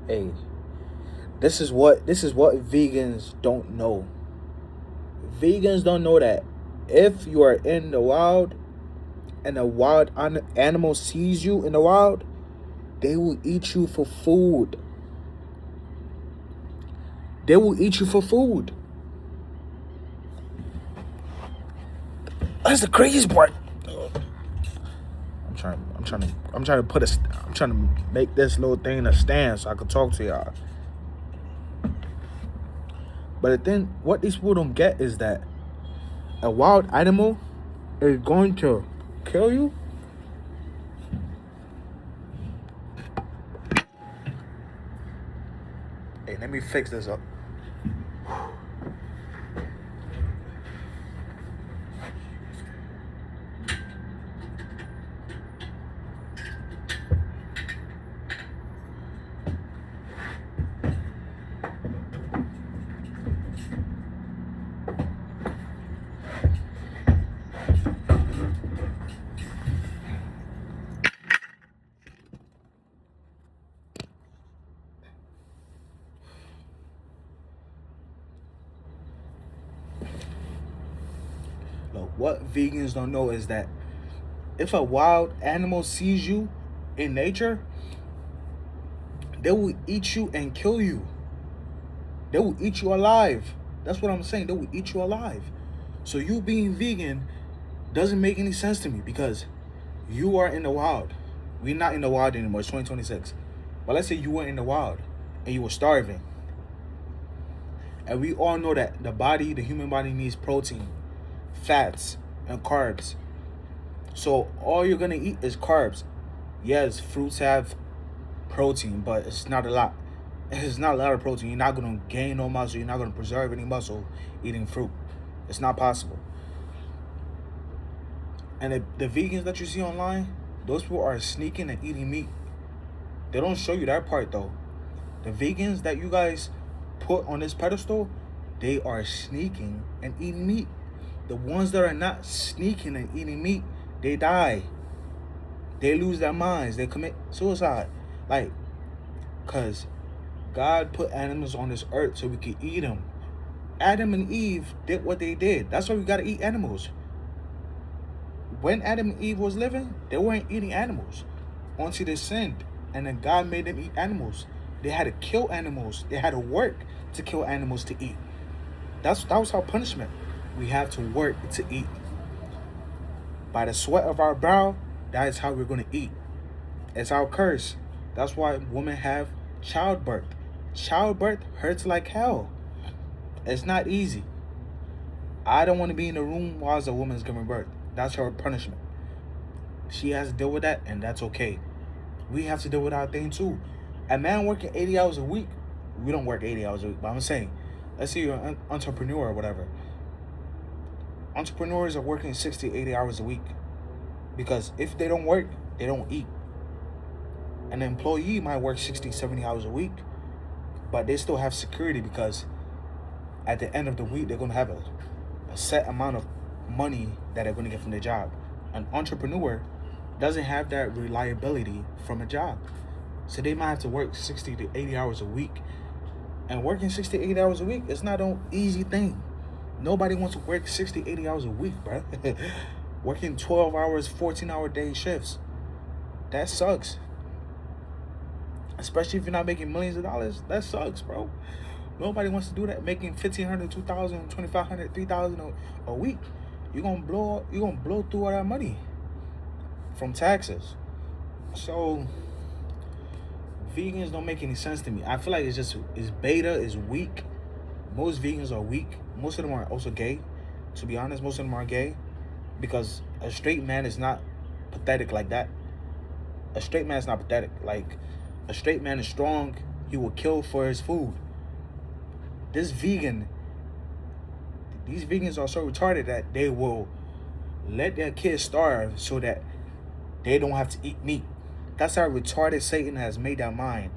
Hey, this is what vegans don't know. Vegans don't know that if you are in the wild and a wild animal sees you in the wild, they will eat you for food. They will eat you for food. That's the craziest part. I'm trying to make this little thing a stand so I can talk to y'all. But the thing, what these people don't get is that a wild animal is going to kill you. Hey, let me fix this up. Look, what vegans don't know is that if a wild animal sees you in nature, they will eat you and kill you. They will eat you alive. That's what I'm saying. They will eat you alive. So you being vegan doesn't make any sense to me because you are in the wild. We're not in the wild anymore. It's 2026. But let's say you were in the wild and you were starving. And we all know that the human body needs protein, fats, and carbs. So all you're gonna eat is carbs. Yes, fruits have protein, but it's not a lot. It's not a lot of protein. You're not gonna gain no muscle. You're not gonna preserve any muscle eating fruit. It's not possible. And the vegans that you see online, those people are sneaking and eating meat. They don't show you that part though. The vegans that you guys put on this pedestal, they are sneaking and eating meat. The ones that are not sneaking and eating meat, they die. They lose their minds. They commit suicide. Like, cause God put animals on this earth so we could eat them. Adam and Eve did what they did. That's why we gotta eat animals. When Adam and Eve was living, they weren't eating animals until they sinned, and then God made them eat animals. They had to kill animals. They had to work to kill animals to eat. That was our punishment. We have to work to eat. By the sweat of our brow, that is how we're going to eat. It's our curse. That's why women have childbirth. Childbirth hurts like hell. It's not easy. I don't want to be in the room while a woman's giving birth. That's her punishment. She has to deal with that, and that's okay. We have to deal with our thing too. A man working 80 hours a week, we don't work 80 hours a week, but I'm saying, let's say you're an entrepreneur or whatever. Entrepreneurs are working 60, 80 hours a week because if they don't work, they don't eat. An employee might work 60, 70 hours a week, but they still have security because at the end of the week, they're going to have a set amount of money that they're going to get from their job. An entrepreneur doesn't have that reliability from a job. So they might have to work 60 to 80 hours a week. And working 60 to 80 hours a week is not an easy thing. Nobody wants to work 60, 80 hours a week, bro. Working 12 hours, 14-hour day shifts. That sucks. Especially if you're not making millions of dollars. That sucks, bro. Nobody wants to do that. Making $1,500, $2,000, $2,500, $3,000 a week. You're gonna blow through all that money from taxes. So vegans don't make any sense to me. I feel like it's beta, is weak. Most vegans are weak. Most of them are also gay. To be honest, most of them are gay. Because a straight man is not pathetic like that. A straight man is not pathetic. Like, a straight man is strong. He will kill for his food. These vegans are so retarded that they will let their kids starve so that they don't have to eat meat. That's how retarded Satan has made their mind.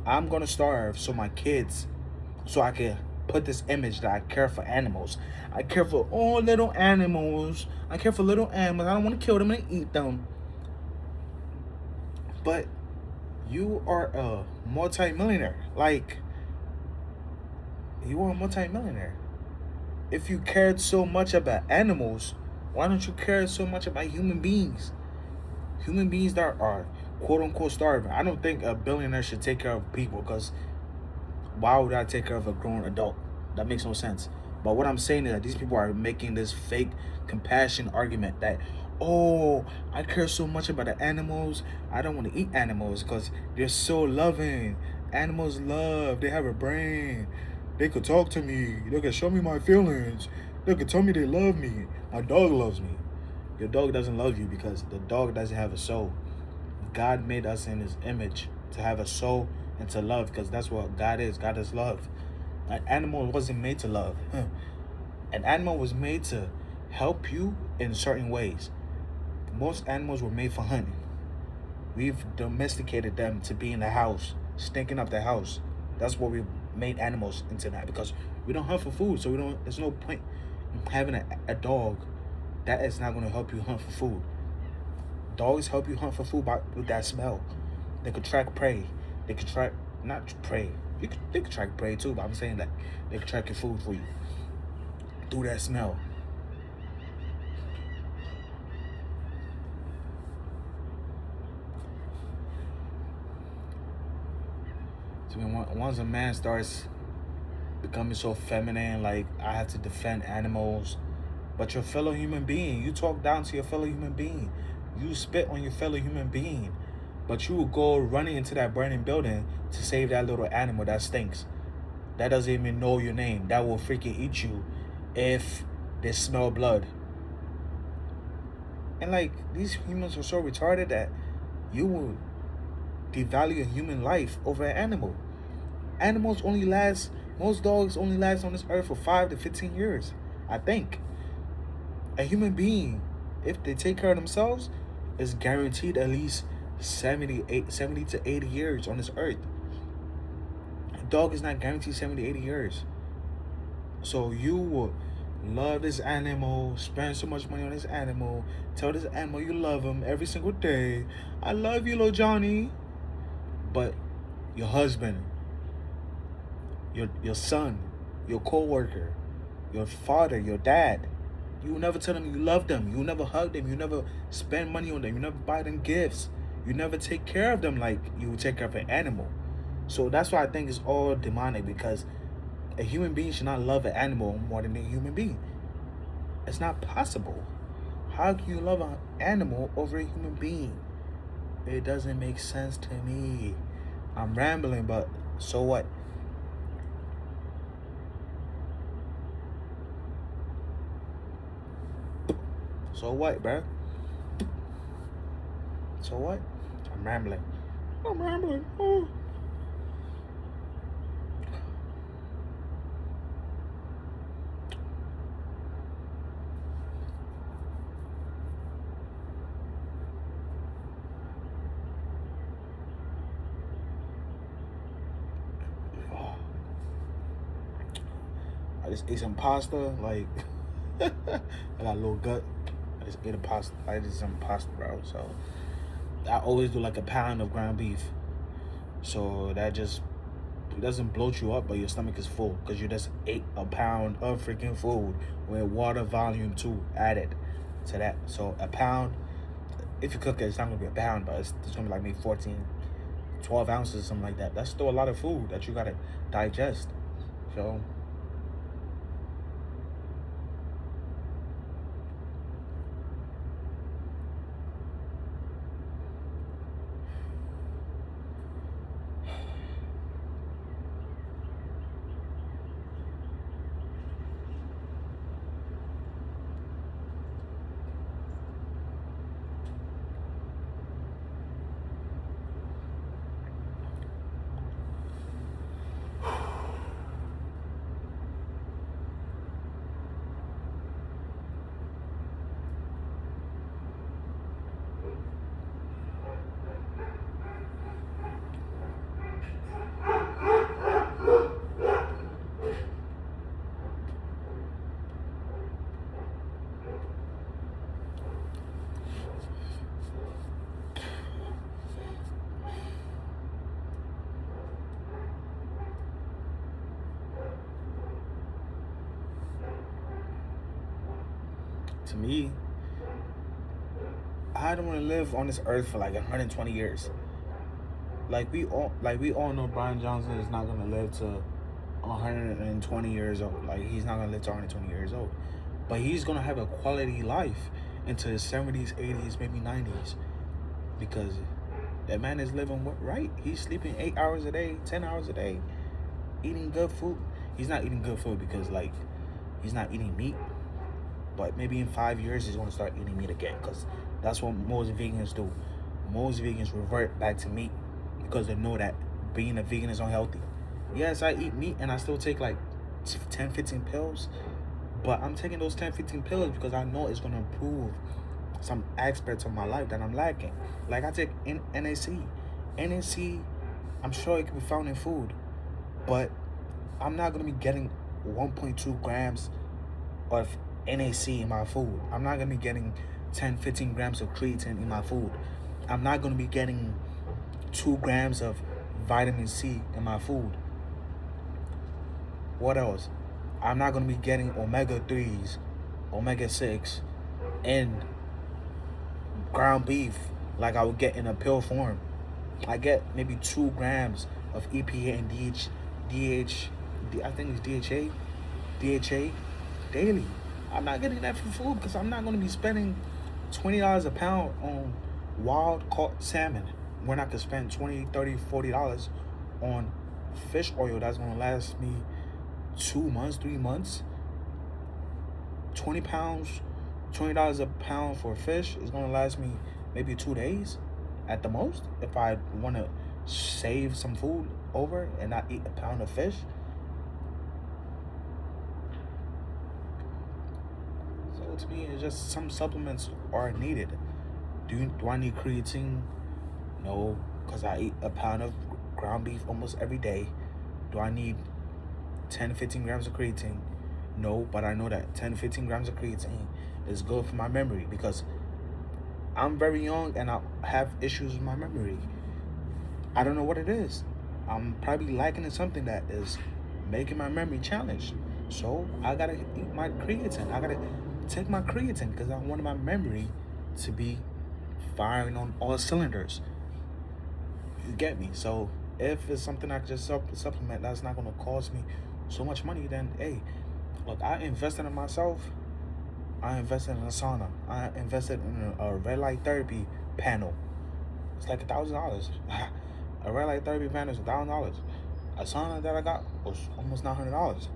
I'm gonna starve so I can put this image that I care for animals. I care for all little animals. I care for little animals. I don't want to kill them and eat them. But You are a multimillionaire. Like, you are a multimillionaire. If you cared so much about animals, why don't you care so much about human beings? Human beings that are quote unquote starving. I don't think a billionaire should take care of people because why would I take care of a grown adult? That makes no sense. But what I'm saying is that these people are making this fake compassion argument that, oh, I care so much about the animals. I don't want to eat animals because they're so loving. Animals love. They have a brain. They could talk to me. They could show me my feelings. They could tell me they love me. My dog loves me. Your dog doesn't love you because the dog doesn't have a soul. God made us in his image to have a soul and to love because that's what God is. God is love. An animal wasn't made to love. An animal was made to help you in certain ways. Most animals were made for hunting. We've domesticated them to be in the house, stinking up the house. That's what we made animals into that because we don't hunt for food, so we don't. There's no point in having a dog that is not going to help you hunt for food. Dogs help you hunt for food with that smell. They could track prey. They could track not prey. They could track prey too, but I'm saying that they could track your food for you through that smell. So once a man starts becoming so feminine, like I have to defend animals, but your fellow human being, you talk down to your fellow human being, you spit on your fellow human being, but you will go running into that burning building to save that little animal that stinks, that doesn't even know your name, that will freaking eat you if they smell blood. And like these humans are so retarded that you will devalue a human life over an animal. Animals only last, most dogs only last on this earth for 5 to 15 years, I think. A human being, if they take care of themselves, is guaranteed at least 70 to 80 years on this earth. A dog is not guaranteed 70 to 80 years. So you will love this animal, spend so much money on this animal, tell this animal you love him every single day. I love you, little Johnny. But your husband, your son, your co-worker, your father, your dad, you will never tell them you love them. You will never hug them. You never spend money on them. You never buy them gifts. You never take care of them like you would take care of an animal. So that's why I think it's all demonic because a human being should not love an animal more than a human being. It's not possible. How can you love an animal over a human being? It doesn't make sense to me. I'm rambling, but so what? So what, bro? So what? I'm rambling. I'm rambling. Oh. I just ate some pasta. Like, I got a little gut. I just ate a pasta. I did some pasta, bro. So I always do like a pound of ground beef. So that just it doesn't bloat you up, but your stomach is full because you just ate a pound of freaking food with water volume 2 added to that. So a pound, if you cook it, it's not gonna be a pound, but it's gonna be like maybe 14, 12 ounces, something like that. That's still a lot of food that you gotta digest. So To me, I don't want to live on this earth for like 120 years. Like we all know Brian Johnson is not gonna live to 120 years old. Like he's not gonna live to 120 years old, but he's gonna have a quality life into his 70s, 80s, maybe 90s, because that man is living right. He's sleeping 8 hours a day, 10 hours a day, eating good food. He's not eating good food because like he's not eating meat, but maybe in 5 years he's gonna start eating meat again because that's what most vegans do. Most vegans revert back to meat because they know that being a vegan is unhealthy. Yes, I eat meat and I still take like 10, 15 pills, but I'm taking those 10, 15 pills because I know it's going to improve some aspects of my life that I'm lacking. Like I take NAC. NAC, I'm sure it can be found in food, but I'm not going to be getting 1.2 grams of NAC in my food. I'm not going to be getting 10, 15 grams of creatine in my food. I'm not going to be getting 2 grams of vitamin C in my food. What else? I'm not going to be getting omega 3s, omega 6, and ground beef like I would get in a pill form. I get maybe 2 grams of EPA and I think it's DHA daily. I'm not getting that for food because I'm not going to be spending $20 a pound on wild caught salmon when I could spend $20, $30, $40 on fish oil that's going to last me 2 months, 3 months. 20 pounds, $20 a pound for fish is going to last me maybe 2 days at the most if I want to save some food over and not eat a pound of fish. So to me, it's just some supplements are needed. Do I need creatine? No, because I eat a pound of ground beef almost every day. Do I need 10, 15 grams of creatine? No, but I know that 10, 15 grams of creatine is good for my memory because I'm very young and I have issues with my memory. I don't know what it is. I'm probably lacking in something that is making my memory challenged. So I gotta eat my creatine. I gotta take my creatine because I want my memory to be firing on all cylinders. You get me? So if it's something I can just supplement that's not gonna cost me so much money, then hey, look, I invested in myself. I invested in a sauna. I invested in a red light therapy panel. It's like $1,000. A red light therapy panel is $1,000. A sauna that I got was almost $900.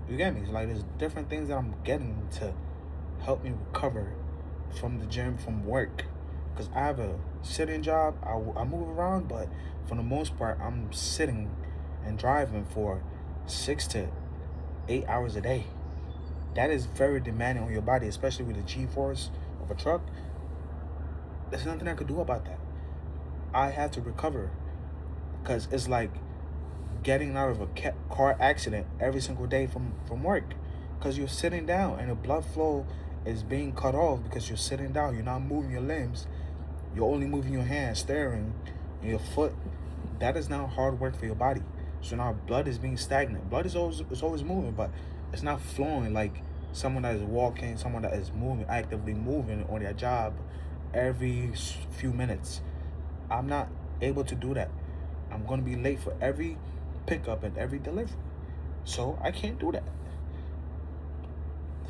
You get me? It's like there's different things that I'm getting to help me recover from the gym, from work. Because I have a sitting job. I move around, but for the most part, I'm sitting and driving for 6 to 8 hours a day. That is very demanding on your body, especially with the G-force of a truck. There's nothing I could do about that. I have to recover because it's like getting out of a car accident every single day from work because you're sitting down and the blood flow is being cut off because you're sitting down. You're not moving your limbs. You're only moving your hands, staring, and your foot. That is now hard work for your body. So now blood is being stagnant. Blood is always moving, but it's not flowing like someone that is walking, someone that is moving, actively moving on their job every few minutes. I'm not able to do that. I'm going to be late for every pickup and every delivery. So I can't do that.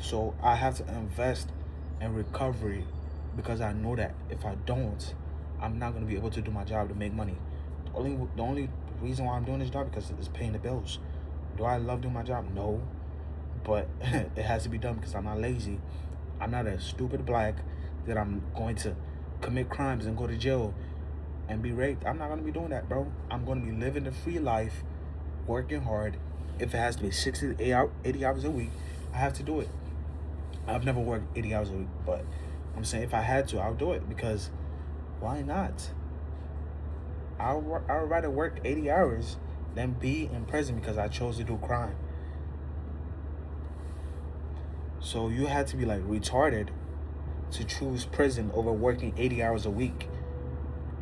So I have to invest in recovery because I know that if I don't, I'm not going to be able to do my job to make money. The only reason why I'm doing this job because it's paying the bills. Do I love doing my job? No. But it has to be done because I'm not lazy. I'm not a stupid black that I'm going to commit crimes and go to jail and be raped. I'm not going to be doing that, bro. I'm going to be living the free life, working hard. If it has to be 60 to 80 hours a week, I have to do it. I've never worked 80 hours a week, but I'm saying if I had to, I'll do it because why not? I'd rather work 80 hours than be in prison because I chose to do crime. So you had to be like retarded to choose prison over working 80 hours a week.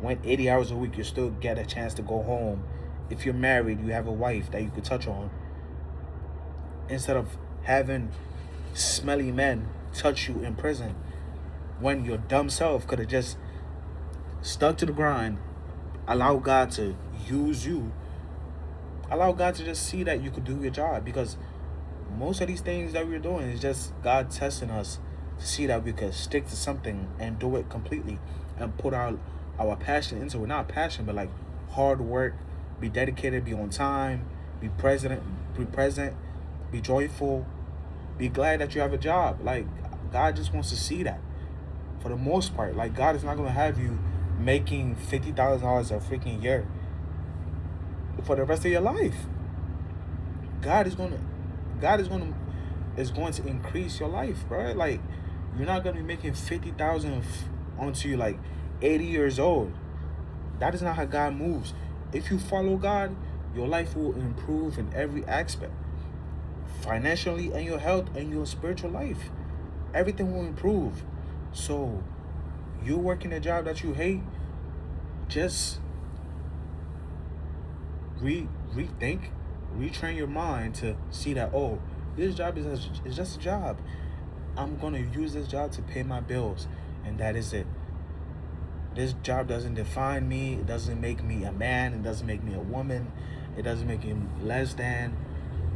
When 80 hours a week, you still get a chance to go home. If you're married, you have a wife that you could touch on. Instead of having smelly men touch you in prison when your dumb self could have just stuck to the grind, allow God to use you, allow God to just see that you could do your job. Because most of these things that we're doing is just God testing us to see that we could stick to something and do it completely and put our passion into it. Not passion, but like hard work, be dedicated, be on time, be present, be joyful, be glad that you have a job. Like God just wants to see that. For the most part, like God is not gonna have you making $50,000 a freaking year for the rest of your life. God is gonna, God is going to increase your life, bro. Like you're not gonna be making 50,000 onto you like 80 years old. That is not how God moves. If you follow God, your life will improve in every aspect, financially and your health and your spiritual life. Everything will improve. So you working a job that you hate, just rethink, retrain your mind to see that, oh, this job is just a job. I'm gonna use this job to pay my bills, and that is it. This job doesn't define me. It doesn't make me a man. It doesn't make me a woman. It doesn't make me less than.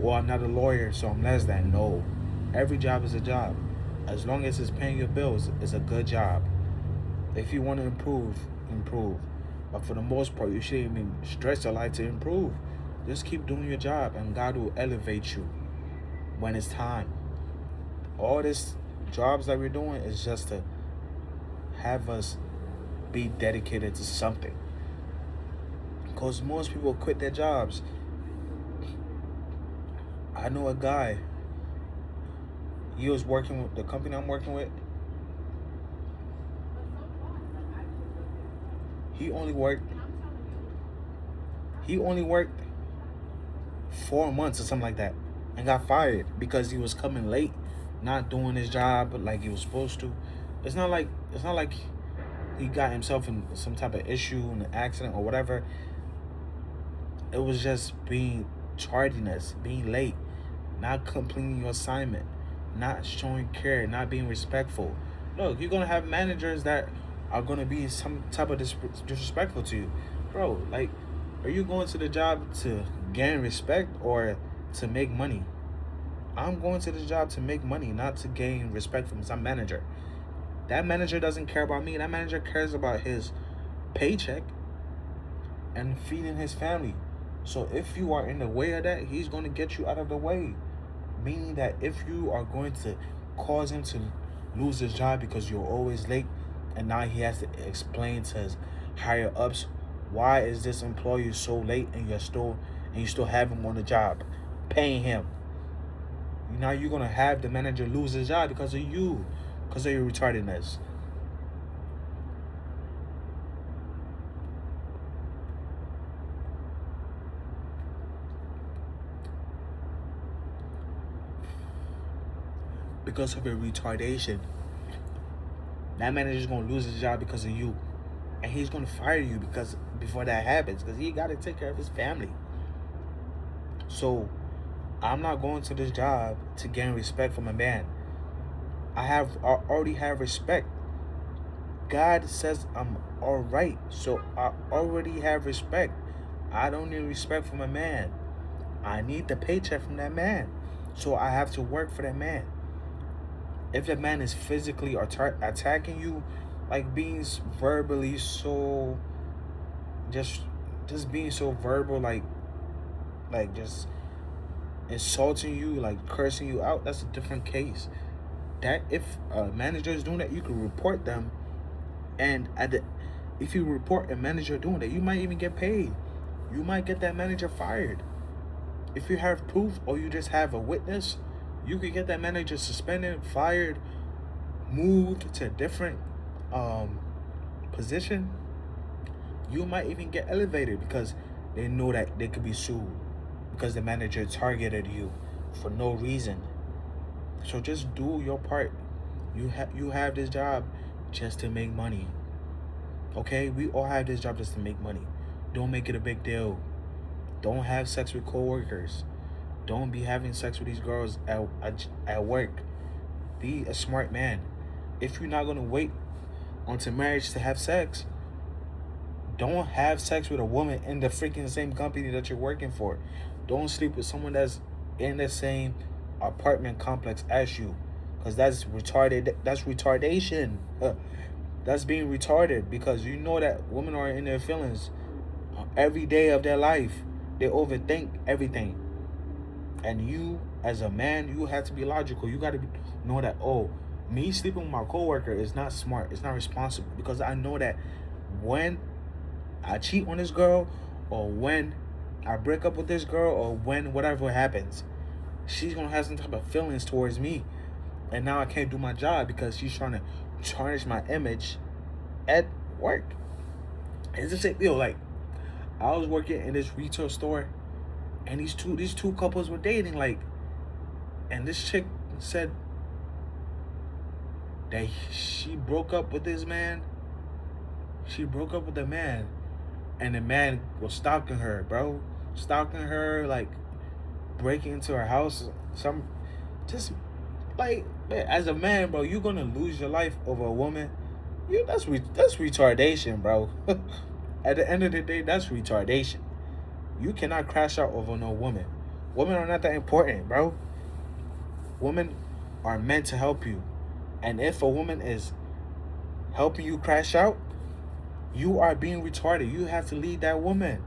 Or I'm not a lawyer, so I'm less than. No, every job is a job. As long as it's paying your bills, it's a good job. If you want to improve, improve. But for the most part, you shouldn't even stress your life to improve. Just keep doing your job, and God will elevate you when it's time. All this jobs that we're doing is just to have us be dedicated to something. Because most people quit their jobs. I know a guy, he was working with the company I'm working with. He only worked he only worked 4 months or something like that and got fired because he was coming late, not doing his job like he was supposed to. It's not like he got himself in some type of issue, an accident or whatever. It was just being tardiness, being late, not completing your assignment, not showing care, not being respectful. Look, you're gonna have managers that are gonna be some type of disrespectful to you, bro. Like, are you going to the job to gain respect or to make money? I'm going to the job to make money, not to gain respect from some manager. That manager doesn't care about me. That manager cares about his paycheck and feeding his family. So if you are in the way of that, he's going to get you out of the way. Meaning that if you are going to cause him to lose his job because you're always late, and now he has to explain to his higher ups, why is this employee so late and you still have him on the job, paying him. Now you're gonna have the manager lose his job because of you, because of your retardedness. Because of your retardation. That manager's gonna lose his job because of you. And he's gonna fire you because before that happens, because he gotta take care of his family. So I'm not going to this job to gain respect from a man. I already have respect. God says I'm alright. So I already have respect. I don't need respect from a man. I need the paycheck from that man. So I have to work for that man. If that man is physically attacking you, like being verbally so, just being so verbal, like just insulting you, like cursing you out, that's a different case. That if a manager is doing that, you can report them, and if you report a manager doing that, you might even get paid. You might get that manager fired. If you have proof or you just have a witness, you could get that manager suspended, fired, moved to a different position. You might even get elevated because they know that they could be sued because the manager targeted you for no reason. So just do your part. You have this job just to make money. Okay? We all have this job just to make money. Don't make it a big deal. Don't have sex with coworkers. Don't be having sex with these girls at work. be a smart man. If you're not gonna wait until marriage to have sex, don't have sex with a woman in the freaking same company that you're working for. Don't sleep with someone that's in the same apartment complex as you, because that's retarded. That's retardation. That's being retarded, because you know that women are in their feelings every day of their life. They overthink everything, and you as a man, you have to be logical. You got to know that, oh, me sleeping with my coworker is not smart. It's not responsible, because I know that when I cheat on this girl, or when I break up with this girl, or when whatever happens, she's gonna have some type of feelings towards me, and now I can't do my job because she's trying to tarnish my image at work. It's the same deal. Like, I was working in this retail store, and these two couples were dating. Like, and this chick said that she broke up with this man. She broke up with the man, and the man was stalking her, bro. Stalking her, like breaking into her house. Some, just like, man, as a man, bro, you're gonna lose your life over a woman. That's retardation, bro. At the end of the day, that's retardation. You cannot crash out over no woman. Women are not that important, bro. Women are meant to help you. And if a woman is helping you crash out, you are being retarded. You have to lead that woman.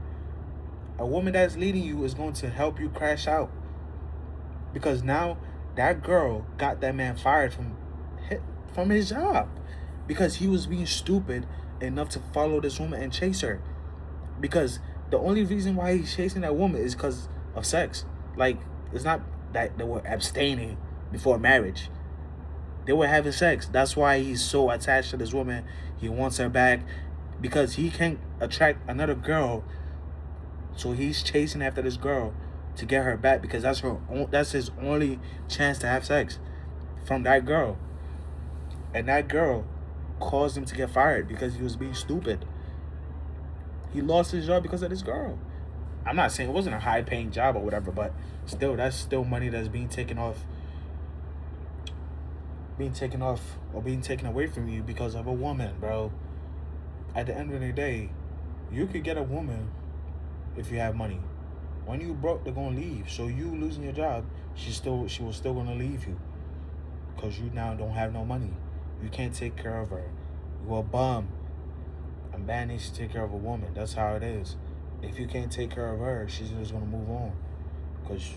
A woman that's leading you is going to help you crash out. Because now that girl got that man fired from his job, because he was being stupid enough to follow this woman and chase her. Because the only reason why he's chasing that woman is because of sex. Like, it's not that they were abstaining before marriage. They were having sex. That's why he's so attached to this woman. He wants her back, because he can't attract another girl. So he's chasing after this girl to get her back, because that's his only chance to have sex from that girl. And that girl caused him to get fired because he was being stupid. He lost his job because of this girl. I'm not saying it wasn't a high paying job or whatever, but still, that's still money that's being taken off or being taken away from you because of a woman, bro. At the end of the day, you could get a woman if you have money. When you broke, they're gonna leave. So you losing your job, she was still gonna leave you, because you now don't have no money. You can't take care of her. You're a bum. A man needs to take care of a woman. That's how it is. If you can't take care of her, she's just gonna move on, because